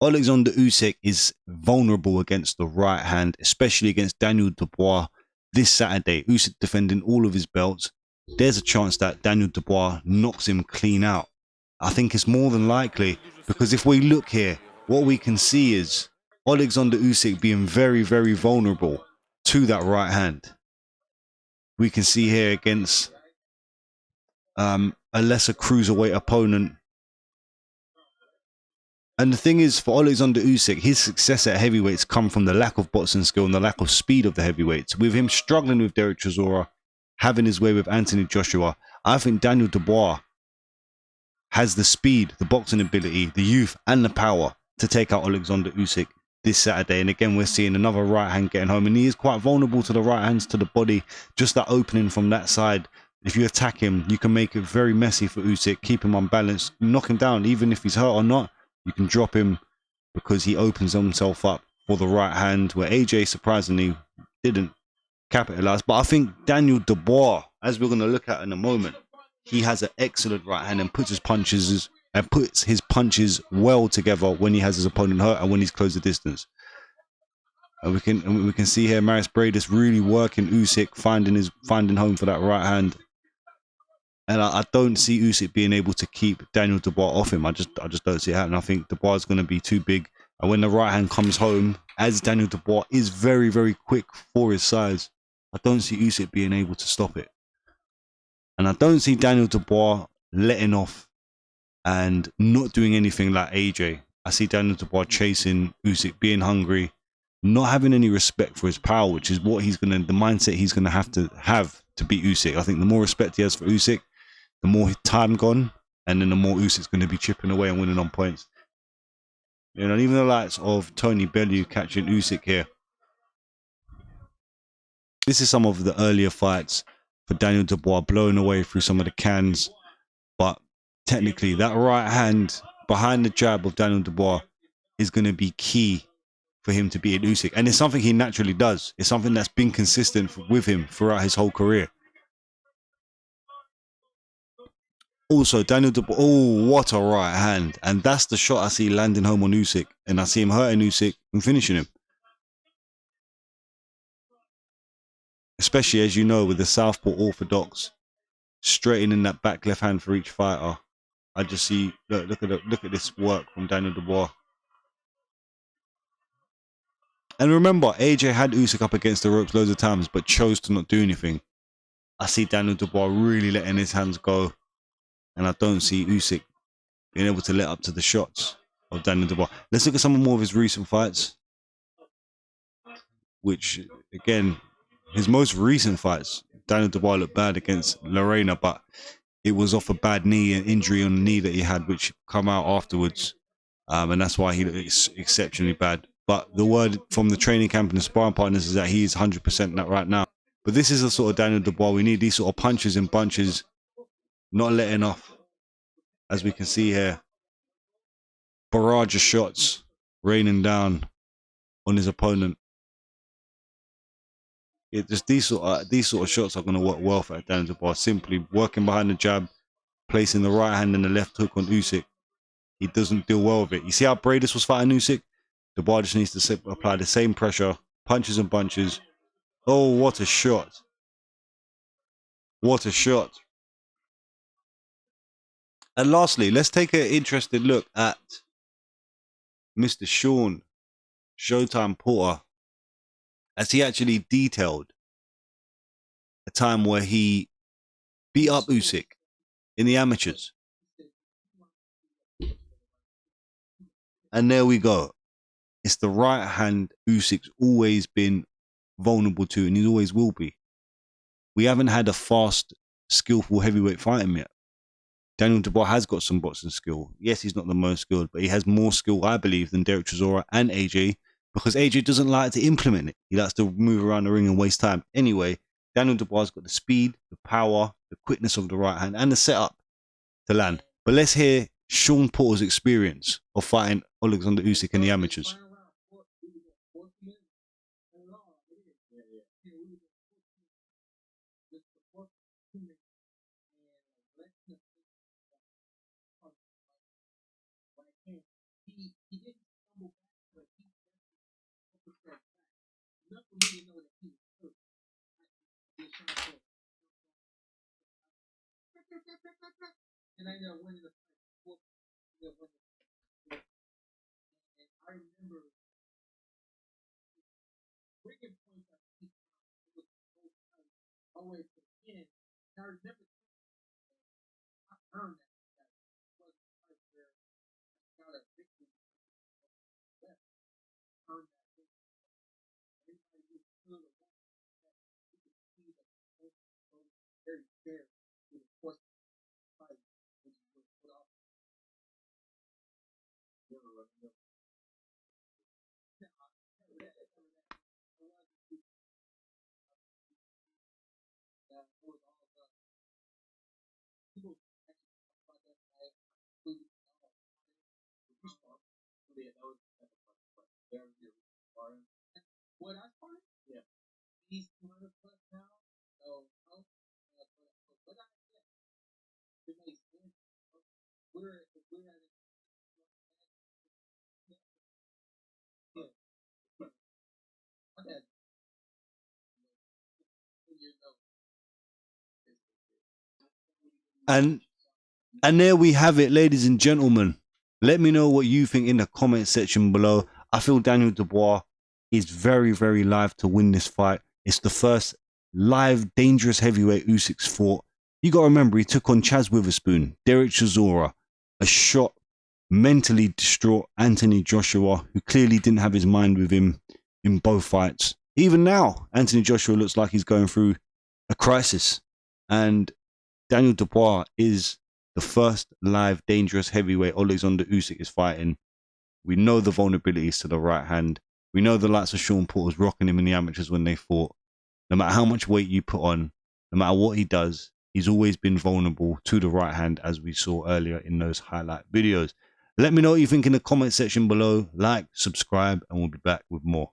Oleksandr Usyk is vulnerable against the right hand, especially against Daniel Dubois this Saturday. Usyk defending all of his belts. There's a chance that Daniel Dubois knocks him clean out. I think it's more than likely, because if we look here, what we can see is Oleksandr Usyk being very, very vulnerable to that right hand. We can see here against a lesser cruiserweight opponent. And the thing is, for Oleksandr Usyk, his success at heavyweights come from the lack of boxing skill and the lack of speed of the heavyweights. With him struggling with Derek Chisora, having his way with Anthony Joshua, I think Daniel Dubois has the speed, the boxing ability, the youth, and the power to take out Oleksandr Usyk this Saturday. And again, we're seeing another right hand getting home, and he is quite vulnerable to the right hands, to the body. Just that opening from that side. If you attack him, you can make it very messy for Usyk, keep him unbalanced, knock him down, even if he's hurt or not. You can drop him because he opens himself up for the right hand, where AJ surprisingly didn't capitalize. But I think Daniel Dubois, as we're going to look at in a moment, he has an excellent right hand and puts his punches well together when he has his opponent hurt and when he's closed the distance. And we can see here Maris Bradis really working Usyk, finding home for that right hand. And I don't see Usyk being able to keep Daniel Dubois off him. I just don't see it happening. I think Dubois is going to be too big. And when the right hand comes home, as Daniel Dubois is very, very quick for his size, I don't see Usyk being able to stop it. And I don't see Daniel Dubois letting off and not doing anything like AJ. I see Daniel Dubois chasing Usyk, being hungry, not having any respect for his power, which is what the mindset he's going to have to beat Usyk. I think the more respect he has for Usyk, the more time gone, and then the more Usyk's going to be chipping away and winning on points. You know, and even the likes of Tony Bellew catching Usyk here. This is some of the earlier fights for Daniel Dubois, blowing away through some of the cans. But technically, that right hand behind the jab of Daniel Dubois is going to be key for him to beat Usyk. And it's something he naturally does. It's something that's been consistent with him throughout his whole career. Also, Daniel Dubois, oh, what a right hand. And that's the shot I see landing home on Usyk. And I see him hurting Usyk and finishing him. Especially, as you know, with the Southpaw Orthodox, straightening that back left hand for each fighter. I just see, look at this work from Daniel Dubois. And remember, AJ had Usyk up against the ropes loads of times, but chose to not do anything. I see Daniel Dubois really letting his hands go. And I don't see Usyk being able to let up to the shots of Daniel Dubois. Let's look at some more of his recent fights. Which, again, his most recent fights, Daniel Dubois looked bad against Lorena, but it was off a bad knee, an injury on the knee that he had, which come out afterwards. And that's why he looked exceptionally bad. But the word from the training camp and the sparring partners is that he is 100% that right now. But this is the sort of Daniel Dubois we need, these sort of punches and bunches, not letting off. As we can see here, barrage of shots raining down on his opponent. These sort of shots are going to work well for Daniel Dubois. Simply working behind the jab, placing the right hand and the left hook on Usyk. He doesn't deal well with it. You see how Bradis was fighting Usyk? Dubois just needs to apply the same pressure, punches and bunches. Oh, what a shot. What a shot. And lastly, let's take an interested look at Mr. Shawn Showtime Porter, as he actually detailed a time where he beat up Usyk in the amateurs. And there we go. It's the right hand Usyk's always been vulnerable to, and he always will be. We haven't had a fast, skillful heavyweight fight him yet. Daniel Dubois has got some boxing skill. Yes, he's not the most skilled, but he has more skill, I believe, than Derek Chisora and AJ, because AJ doesn't like to implement it. He likes to move around the ring and waste time. Anyway, Daniel Dubois has got the speed, the power, the quickness of the right hand, and the setup to land. But let's hear Shawn Porter's experience of fighting Oleksandr Usyk in the amateurs. And And there we have it, ladies and gentlemen. Let me know what you think in the comment section below. I feel Daniel Dubois is very, very live to win this fight. It's the first live, dangerous heavyweight Usyk's fought. You got to remember, he took on Chaz Witherspoon, Derek Chisora, a shot, mentally distraught Anthony Joshua, who clearly didn't have his mind with him in both fights. Even now, Anthony Joshua looks like he's going through a crisis. And Daniel Dubois is the first live dangerous heavyweight Oleksandr Usyk is fighting. We know the vulnerabilities to the right hand. We know the likes of Shawn Porter was rocking him in the amateurs when they fought. No matter how much weight you put on, no matter what he does, he's always been vulnerable to the right hand, as we saw earlier in those highlight videos. Let me know what you think in the comment section below. Like, subscribe, and we'll be back with more.